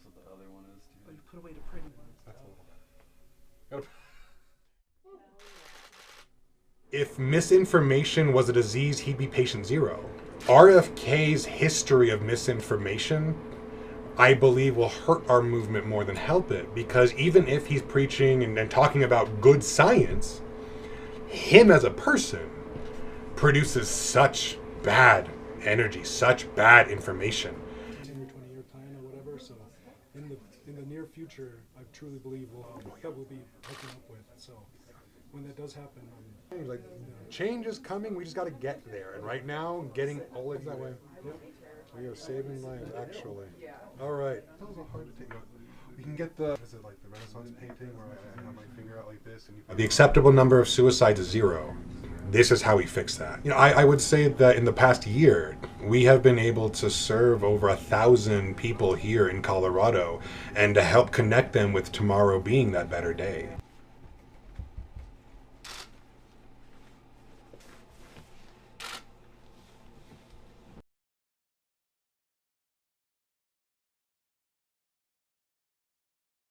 what that other one is too. Oh, you put away the pretty ones. If misinformation was a disease, he'd be patient zero. RFK's history of misinformation, I believe, will hurt our movement more than help it, because even if he's preaching and talking about good science, him as a person produces such bad energy, such bad information. 10 or 20 year plan or whatever, so in the near future, I truly believe that we'll be hooking up with. So when that does happen, Like, change is coming, we just got to get there. And right now, getting all of that way. yep. We are saving lives, actually. All right. That was a hard to take. You can get the, is it like the Renaissance painting where I have my finger out like this? And you The acceptable number of suicides is 0. This is how we fix that. You know, I would say that in the past year, we have been able to serve over 1,000 people here in Colorado and to help connect them with tomorrow being that better day.